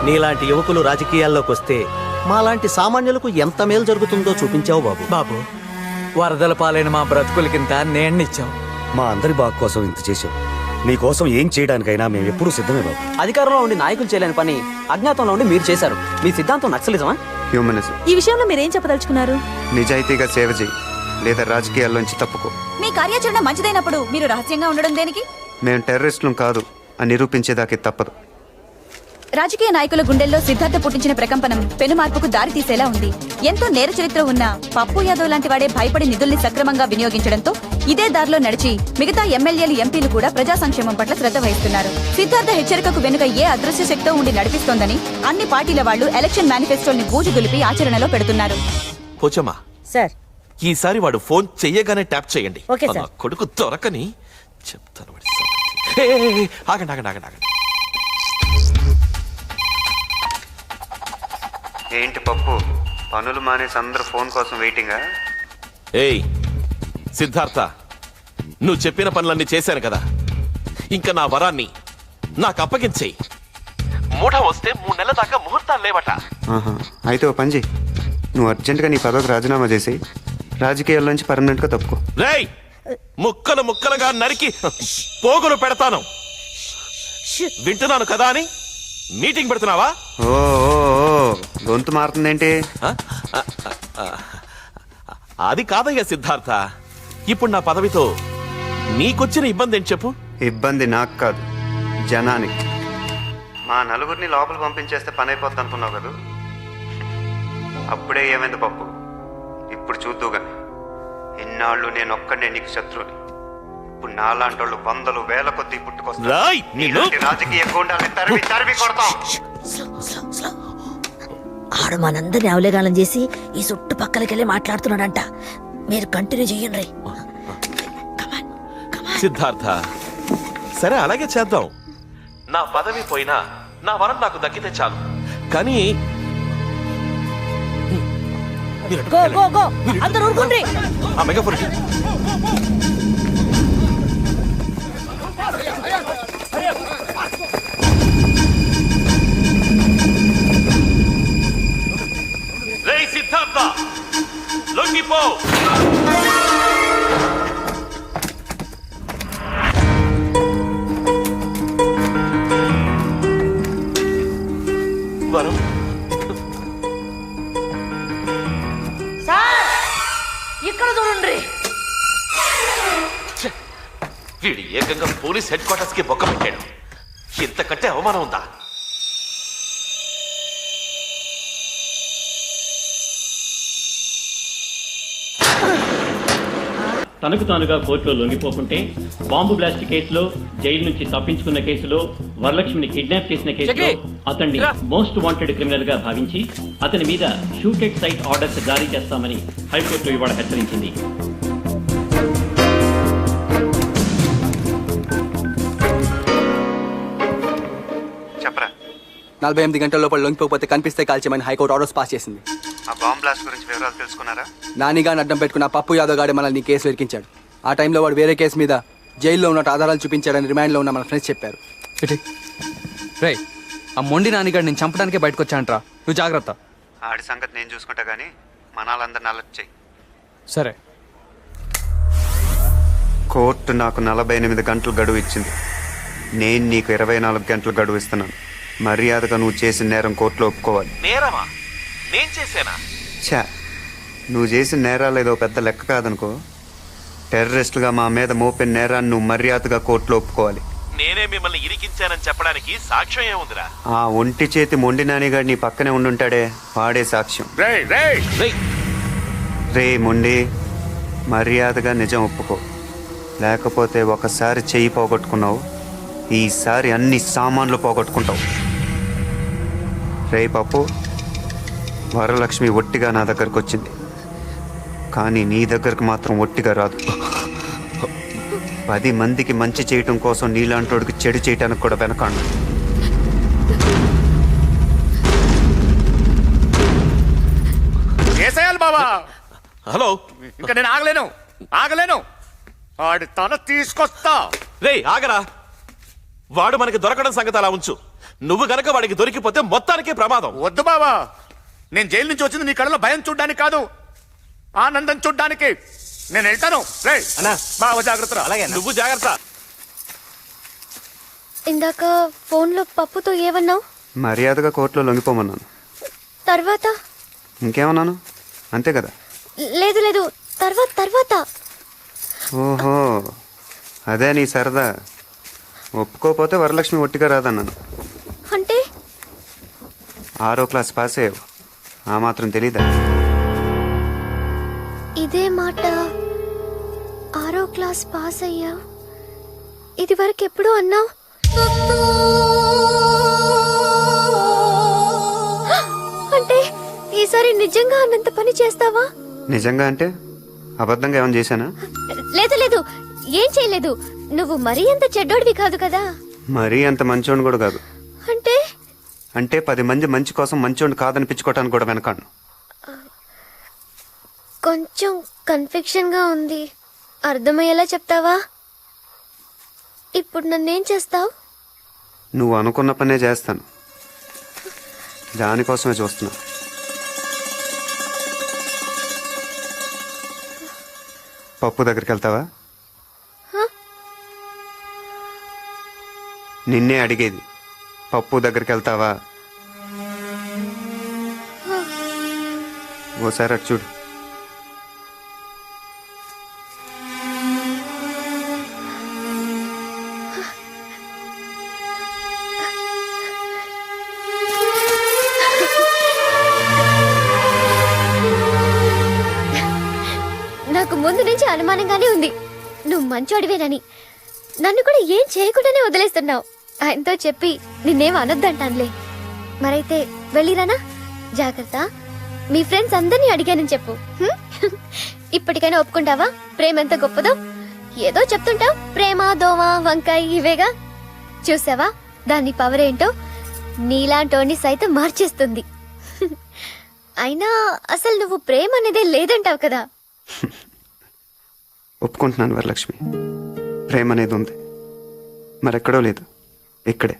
నీలాంటి యువకులు రాజకీయాల్లోకి వస్తే మాలాంటి సామాన్యులకు ఎంత మేలు జరుగుతుందో చూపించావు బాబు. బాబు, వరదల పాలైన మా బ్రతుకులకింత నేణ్ణిచ్చాం. మా అందరి బాగు కోసం ఇంత చేశావు. నీకోసం ఏం చేయడానికైనా మేము ఎప్పుడూ సిద్ధమే బాబు. అధికారంలో ఉండి నాయకులు చేయలేని పని అజ్ఞాతంలో ఉండి మీరు చేశారు. మీ సిద్ధాంతం నక్సలిజమా? హ్యూమనిజం. ఈ విషయంలో మీరేం చెప్పదలుచుకున్నారు? నిజాయితీగా సేవ చేయి, లేదా రాజకీయాల్లోంచి తప్పుకో. మీ కార్యాచరణ మంచిదైనప్పుడు మీరు రహస్యంగా ఉండడం దేనికి? మేము టెర్రరిస్టులం కాదు అని నిరూపించేదానికి తప్పదు. రాజకీయ నాయకుల గుండెల్లో సిద్ధార్థ పుట్టించిన ప్రకంపనం పెను మార్పుకు దారి తీసేలా ఉంది. ఎంతో నేర చరిత్ర ఉన్న పప్పు యాదవ్ లాంటి వాడే భయపడి నిధుల్ని సక్రమంగా వినియోగించడంతో ఇదే దారిలో నడిచి మిగతా ఎమ్మెల్యేలు, ఎంపీలు కూడా ప్రజా సంక్షేమం పట్ల శ్రద్ధ వహిస్తున్నారు. సిద్ధార్థ హెచ్చరికకు వెనుక ఏ అదృశ్య శక్తో ఉండి నడిపిస్తోందని అన్ని పార్టీల వాళ్ళు ఎలక్షన్ మేనిఫెస్టోల్ని బూజు దులిపి ఆచరణలో పెడుతున్నారు. పోచమ్మా సార్, ఈసారి వాడు ఫోన్ చెయ్యగానే ట్యాప్ చేయండి. Okay sir. కొడుకు దొరకని చెప్తాను. ఆగండి ఆగండి ఆగండి ఆగండి. ఏంటి పప్పు, పనులు మానేసి అందరూ ఫోన్ కోసం వెయిటింగా? ఏయ్ సిద్ధార్థ, నువ్వు చెప్పిన పనులన్నీ చేశాను కదా, ఇంకా నా వరాన్ని నాకు అప్పగించేయి. మూఢ వస్తే 3 నెలల దాకా ముహూర్తాలు లేవట. అయితే ఓ పని చెయ్యి, నువ్వు అర్జెంటుగా నీ పదవికి రాజీనామా చేసి రాజకీయాల్లోంచి పర్మనెంట్గా తప్పుకో. రేయ్, ముక్కలు ముక్కలుగా నరికి పోగులు పెడతాను. వింటున్నాను కదా అని మీటింగ్ పెడుతున్నావా? ఓ గొంతు మారుతుందేంటి? అది కాదయ్యా సిద్ధార్థ, ఇప్పుడు నా పదవితో నీకొచ్చిన ఇబ్బంది ఏంటి చెప్పు? ఇబ్బంది నాకు కాదు, జనానికి. మా నలుగురిని లోపల పంపించేస్తే పని అయిపోద్ది అనుకున్నావు కదా, అప్పుడే ఏమైంది పప్పు? ఇప్పుడు చూద్దుగా, ఇన్నాళ్ళు నేను ఒక్కడే నీకు శత్రువుని. ఇప్పుడు నాలాంటి వాళ్ళు 100,000 వేల కొద్ది పుట్టుకొస్తారు. రాజకీయ గూండాల్ని తరిమి తరిమి కొడతాం. ఆడు మనందరినీ అవలేగాలం చేసి ఈ చుట్టుపక్కలకెళ్ళి మాట్లాడుతున్నాడంట. మీరు కంటిన్యూ చెయ్యండి. సిద్ధార్థ, సరే అలాగే చేద్దాం. నా పదవి పోయినా నా వరం నాకు దక్కితే చాలు. కానీ అందరూ ఊరుకోండి. ఆ మెగాఫోన్ రేయ్ సిద్ధార్థ, లొంగిపో. వరం, ఇక్కడ చూడండి. వీడు ఏకంగా పోలీస్ హెడ్ క్వార్టర్స్ కి బొక్క పెట్టాడు. ఇంతకంటే అవమానం ఉందా? తనకు తానుగా కోర్టులో లొంగిపోకుంటే, బాంబు బ్లాస్ట్ కేసులో జైలు నుంచి తప్పించుకున్న కేసులో, వరలక్ష్మిని కిడ్నాప్ చేసిన కేసులో అతన్ని మోస్ట్ వాంటెడ్ క్రిమినల్ గా భావించి అతని మీద షూటెడ్ సైట్ ఆర్డర్స్ జారీ చేస్తామని హైకోర్టు ఇవాళ హెచ్చరించింది. చెప్పరా. 48 గంటల లోపల లొంగిపోతే కనిపిస్తే కాల్చేయమని హైకోర్టు ఆర్డర్స్ పాస్ చేసింది. ఆ బాంబ్ బ్లాస్ట్ గురించి వివరాలు తెలుసుకున్నారా? నానిగాని అడ్డం పెట్టుకున్న పప్పు యాదవ్ గాడి మనల్ని కేసు వెరికించాడు. ఆ టైంలో వాడు వేరే కేసు మీద జైల్లో ఉన్నట్టు ఆధారాలు చూపించాడని రిమాండ్లో ఉన్న మన ఫ్రెండ్స్ చెప్పారు. రే, ఆ మొండి నానిగాడు నేను చంపడానికే బయటకు వచ్చానంట్రా. నువ్వు జాగ్రత్త. ఆడి సంగతి నేను చూసుకుంటా గానీ మనాలందరిని అలర్ట్ చెయ్యి. సరే. కోర్టు నాకు 48 గంటలు గడువు ఇచ్చింది. నేను నీకు 24 గంటలు గడువు ఇస్తున్నాను. మర్యాదగా నువ్వు చేసిన నేరం కోర్టులో ఒప్పుకోవాలి. నేరమా? నేను చేశానా? ఛా, నువ్వు చేసిన నేరాలు ఏదో పెద్ద లెక్క కాదనుకో. టెర్రరిస్టులుగా మా మీద మోపిన నేరాన్ని నువ్వు మర్యాదగా కోర్టులో ఒప్పుకోవాలి. నేనే మిమ్మల్ని ఇరికించానని చెప్పడానికి సాక్ష్యం ఏముందిరా? ఆ ఒంటి చేతి మొండి నానిగాడు నీ పక్కనే ఉండుంటాడే, వాడే సాక్ష్యం. రే మొండి, మర్యాదగా నిజం ఒప్పుకో, లేకపోతే ఒకసారి చెయ్యి పోగొట్టుకున్నావు, ఈసారి అన్ని సామాన్లు పోగొట్టుకుంటావు. రే పప్పు, వరలక్ష్మి ఒట్టిగా నా దగ్గరకు వచ్చింది, కానీ నీ దగ్గరకు మాత్రం ఒట్టిగా రాదు. 10 మందికి మంచి చేయటం కోసం నీలాంటోడికి చెడు చేయటానికి కూడా వెనకాడు. హలో, ఇంకా నేను ఆగలేను. ఆడి తల తీసుకొస్తా. రే ఆగరా, వాడు మనకి దొరకడం సంగతి అలా ఉంచు. నువ్వు గనక వాడికి దొరికిపోతే మొత్తానికే ప్రమాదం. వద్దు బావా, నేను జైలు నుంచి వచ్చింది నీ కళ్ళలో భయం చూడ్డానికి కాదు, ఆనందం చూడ్డానికి. నేను వెళ్తాను. రే బావ జాగ్రత్త. అలాగే నువ్వు జాగ్రత్త. ఇందాక ఫోన్లో పప్పుతో ఏమన్నావు? మర్యాదగా కోర్టులో లొంగిపోమన్నాను. తర్వాత ఇంకేమన్నాను? అంతే కదా. లేదు లేదు, తర్వాత ఓహో, అదే నీ సరదా. ఒప్పుకోపోతే వరలక్ష్మి ఒట్టిగా రాదన్నాను. అంటే 6వ క్లాస్ పాస్ అయ్యావు, ఆ మాత్రం తెలీదా? ఇదే మాట 6వ క్లాస్ పాస్ అయ్యా, ఇది వరకు ఎప్పుడు అన్నావు? అంటే ఈసారి నిజంగా అన్నంత పని చేస్తావా? నిజంగా అంటే అబద్ధంగా ఏమైనా చేశానా? లేదు లేదు, ఏం చేయలేదు. నువ్వు మరీ అంత చెడ్డోడివి కాదు కదా. మరీ అంత మంచోడిని కూడా కాదు. అంటే అంటే 10 మంది మంచి కోసం మంచోడిని కాదనిపించుకోవటానికి కూడా వెనకాను. కొంచెం కన్ఫ్యూషన్ గా ఉంది, అర్థమయ్యేలా చెప్తావా? ఇప్పుడు నన్నేం చేస్తావు? నువ్వు అనుకున్న పనే చేస్తాను, దానికోసమే చూస్తున్నా. పప్పు దగ్గరికి వెళ్తావా? నిన్నే అడిగేది, పప్పు దగ్గరికి వెళ్తావా? ఓసారి అటు చూడు. నాకు ముందు నుంచి అనుమానంగానే ఉంది, నువ్వు మంచోడివేనని. నన్ను కూడా ఏం చేయకుండానే వదిలేస్తున్నావు. ఆయనతో చెప్పి నిన్నేం అనొద్దంటానులే. మరైతే వెళ్ళిరానా? జాగ్రత్త. మీ ఫ్రెండ్స్ అందరినీ అడిగానని చెప్పు. హ్మ్? ఇప్పటికైనా ఒప్పుకుంటావా ప్రేమ ఎంత గొప్పదో? ఏదో చెప్తుంటావు, ప్రేమ దోమ వంకాయ ఇవేగా. చూసావా దాని పవర్ ఏంటో? నీలాంటోని సైతం మార్చేస్తుంది. అయినా అసలు నువ్వు ప్రేమ అనేదే లేదంటావు కదా. ఒప్పుకుంటున్నాను వరలక్ష్మి, ప్రేమ అనేది ఉంది, మరెక్కడో లేదు, ఇక్కడే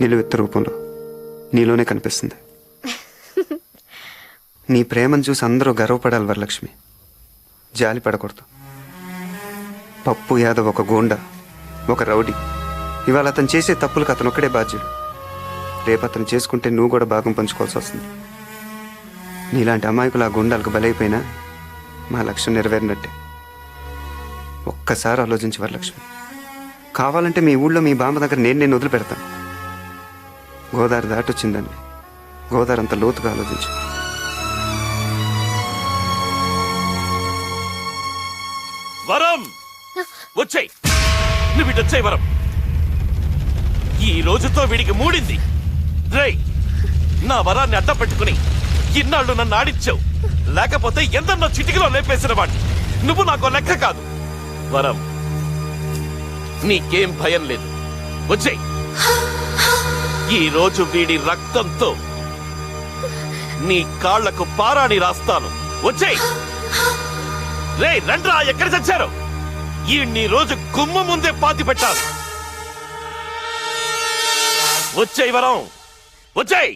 నిలువెత్తు రూపంలో నీలోనే కనిపిస్తుంది. నీ ప్రేమను చూసి అందరూ గర్వపడాలి వరలక్ష్మి, జాలి పడకూడదు. పప్పు యాదవ్ ఒక గూండా, ఒక రౌడీ. ఇవాళ అతను చేసే తప్పులకు అతను ఒక్కడే బాధ్యుడు. రేపు అతను చేసుకుంటే నువ్వు కూడా భాగం పంచుకోవాల్సి వస్తుంది. నీలాంటి అమాయకులు ఆ గుండాలకు బలైపోయినా మా లక్ష్యం నెరవేరినట్టే. ఒక్కసారి ఆలోచించి వరలక్ష్మి, కావాలంటే మీ ఊళ్ళో మీ బామ్మ దగ్గర నేను వదిలిపెడతాను. గోదావరి దాటొచ్చిందండి, గోదావరి అంత లోతుగా ఆలోచించు. వరం వచ్చాయి, నువ్వు ఇటు వచ్చాయి వరం. ఈ రోజుతో వీడికి మూడింది. రేయ్, నా వరాన్ని అడ్డం పెట్టుకుని ఇన్నాళ్ళు నన్ను ఆడించావు, లేకపోతే ఎందరినో చిటికలో లేపేసిన వాడిని. నువ్వు నాకు లెక్క కాదు. వరం, నీకేం భయం లేదు, వచ్చేయ్. ఈ రోజు వీడి రక్తంతో నీ కాళ్లకు పారాణి రాస్తాను, వచ్చేయ్. రే రండ్రా, ఎక్కడ చచ్చారు? ఈ నీ రోజు గుమ్మ ముందే పాతి పెట్టాలి. వచ్చేయ్ వరం, వచ్చేయ్.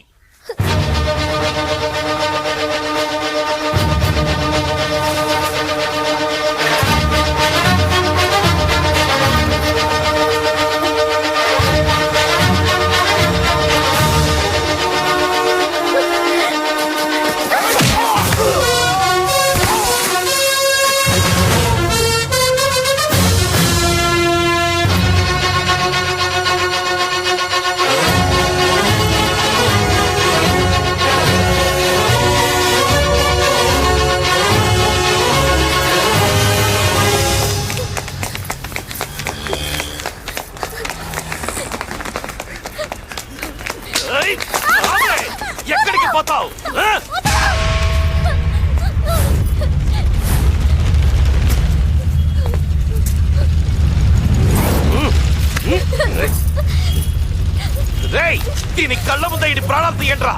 ఎక్కడికి పోతావు? రేయ్, దీని కళ్ళ ముందే ఇడి ప్రాణాలు తీయండిరా.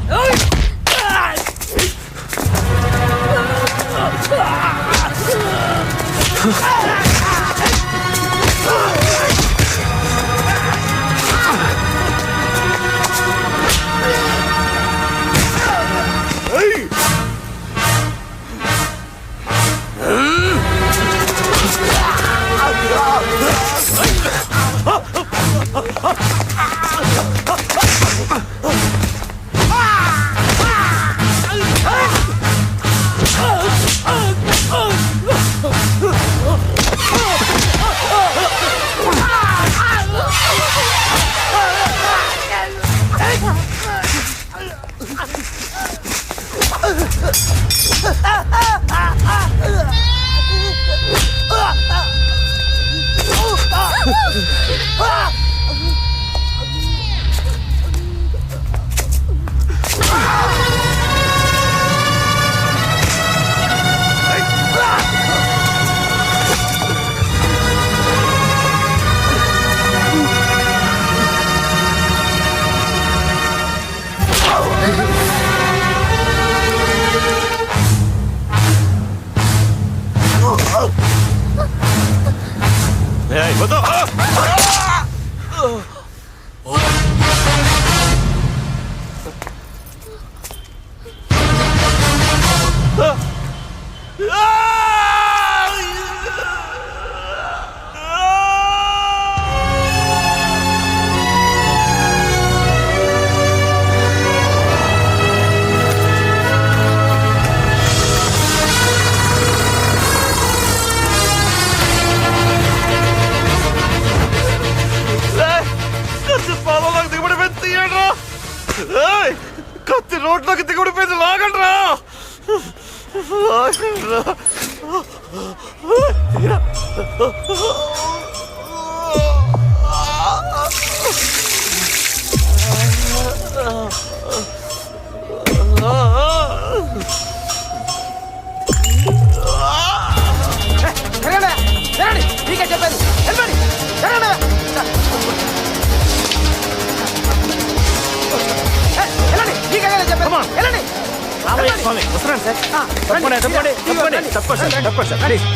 కత్తి రోడ్లోకి దిగుడిపోయింది. లాగండ్రా.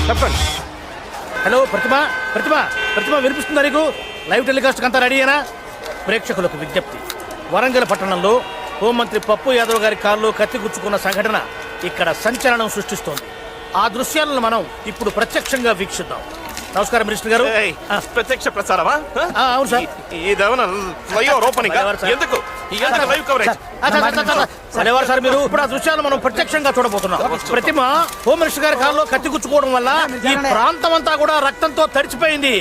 చెప్పాను హలో ప్రతిభ ప్రతిభ ప్రతిభ వినిపిస్తుందా నీకు? లైవ్ టెలికాస్ట్ అంతా రెడీయేనా? ప్రేక్షకులకు విజ్ఞప్తి, వరంగల్ పట్టణంలో హోంమంత్రి పప్పు యాదవ్ గారి కారులో కత్తి గుచ్చుకున్న సంఘటన ఇక్కడ సంచలనం సృష్టిస్తోంది. ఆ దృశ్యాలను మనం ఇప్పుడు ప్రత్యక్షంగా వీక్షిద్దాం. నమస్కారం మినిస్టర్ గారు. ప్రత్యక్ష ప్రసారమా? అవును సార్. ఇదేమన్నా లైవ్ ఓపెనింగ్? ఎందుకు లైవ్ కవరేజ్? సరేవారు సార్, మీరు ఇప్పుడు ఆ దృశ్యాలు మనం ప్రత్యక్షంగా చూడబోతున్నాం. ప్రతిమ హోమ్ మినిస్టర్ గారి కారులో కత్తి గుచ్చుకోవడం వల్ల ఈ ప్రాంతం అంతా కూడా రక్తంతో తడిచిపోయింది.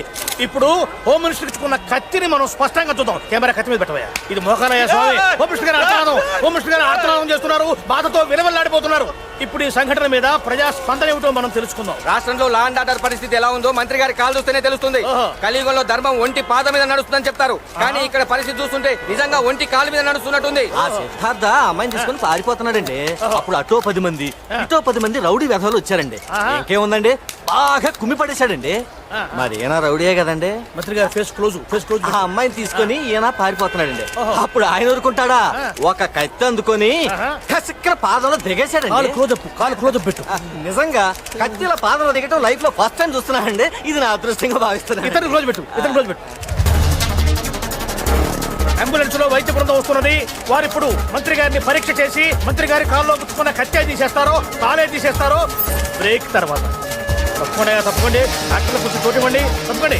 ఇప్పుడు హోమ్ మినిస్టర్ ఇచ్చుకున్న కత్తిని మనం స్పష్టంగా చూద్దాం. కెమెరా కత్తి మీద పెట్టవయ్యా. ఇది మోకాలయ్య స్వామి. హోమ్ మినిస్టర్ గారు ఆర్తనాదం, హోమ్ మినిస్టర్ గారు ఆర్తనాదం చేస్తున్నారు, బాధతో విలవెల్లాడిపోతున్నారు. ఇప్పుడు ఈ సంఘటన మీద ప్రజా స్పందన ఏమిటో మనం తెలుసుకుందాం. రాష్ట్రంలో లా అండ్ ఆర్డర్ పరిస్థితి ఎలా ఉందో మంత్రి గారి కాలు చూస్తేనే తెలుస్తుంది. కలియుగంలో ధర్మం ఒంటి పాద మీద నడుస్తుందని చెప్తారు, కానీ ఇక్కడ పరిస్థితి చూస్తుంటే నిజంగా ఒంటి కాలు మీద నడుస్తున్నట్టుంది. ఆ సిద్ధార్థ అమ్మాయిని తీసుకుని పారిపోతున్నాడండి. అప్పుడు అటో 10 మంది ఇటో 10 మంది రౌడీ వ్యధాలు వచ్చారండి. ఇంకేముందండి, బాగా కుమ్మి పడేశాడండి. మరి ఈయన రౌడీయే కదండి. మంత్రి గారు ఫేస్ క్లోజ్, ఫేస్ క్లోజ్. ఆ అమ్మాయిని తీసుకొని ఈయన పారిపోతున్నాడండి. అప్పుడు ఆయన ఊరుకుంటాడా, ఒక కత్తి అందుకొని కసిక్కిన పాదంలో దిగేశాడండి. కాలు క్లోజ్ పెట్టు. నిజంగా కత్తిల పాదంలో దిగటం లైఫ్ లో ఫస్ట్ టైం చూస్తున్నానండి. ఇది నా అదృష్టంగా భావిస్తున్నాను. ఇతను క్లోజ్ పెట్టు, ఇతను క్లోజ్ పెట్టు. అంబులెన్స్ లో వైద్య బృందం వస్తున్నది. వారిప్పుడు మంత్రి గారిని పరీక్ష చేసి మంత్రి గారి కాల్లో గుచ్చుకున్న కత్తి తీసేస్తారో కాలే తీసేస్తారో బ్రేక్ తర్వాత. తప్పకుండా తప్పకండి, డాక్టర్లు కొంచెం చోటివ్వండి. తప్పకండి.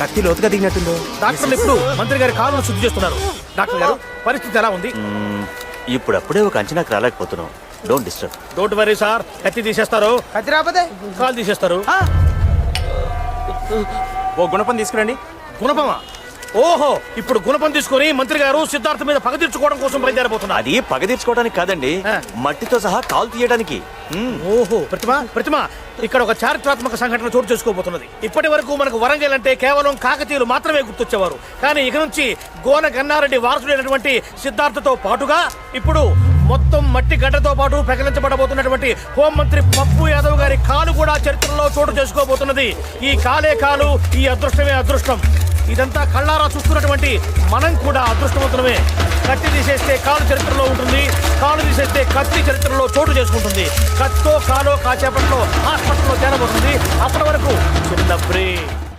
కత్తి లోతుగా దిగినట్టుందో. డాక్టర్లు ఇప్పుడు మంత్రి గారి కాలును శుద్ధి చేస్తున్నారు. డాక్టర్ గారు, పరిస్థితి ఎలా ఉంది? ఇప్పుడప్పుడే ఒక అంచనాకు రాలేకపోతున్నాం. Don't disturb. Don't worry sir. కత్తి తీసేస్తారు, కత్తి రాకపోతే కాలు తీసేస్తారు. ఓ గుణపం తీసుకురండి. గుణపమా? ఓహో, ఇప్పుడు గుణపం తీసుకొని మంత్రి గారు సిద్ధార్థ మీద పగ తీర్చుకోవడం కోసం బయలుదేరబోతున్నారు. అది పగ తీర్చుకోవడానికి కాదండి, మట్టితో సహా కాలు తీయడానికి. ఓహో, ప్రతిమ ఇక్కడ ఒక చారిత్రాత్మక సంఘటన చోటు చేసుకోబోతున్నది. ఇప్పటి వరకు మనకు వరంగల్ అంటే కేవలం కాకతీయులు మాత్రమే గుర్తొచ్చేవారు. కానీ ఇక నుంచి గోన గన్నారెడ్డి వారసుడైనటువంటి సిద్ధార్థతో పాటుగా ఇప్పుడు మొత్తం మట్టి గడ్డతో పాటు ప్రకటించబడబోతున్నటువంటి హోంమంత్రి పప్పు యాదవ్ గారి కాలు కూడా చరిత్రలో చోటు చేసుకోబోతున్నది. ఈ కాలే కాలు, ఈ అదృష్టమే అదృష్టం. ఇదంతా కళ్ళారా చూస్తున్నటువంటి మనం కూడా అదృష్టవంతులమే. కత్తి తీసేస్తే కాలు చరిత్రలో ఉంటుంది, కాలు తీసేస్తే కత్తి చరిత్రలో చోటు చేసుకుంటుంది. కత్తో కాలో కాసేపట్లో హాస్పిటల్లో చేరబోతుంది. అప్పటి వరకు చిన్న బ్రేక్.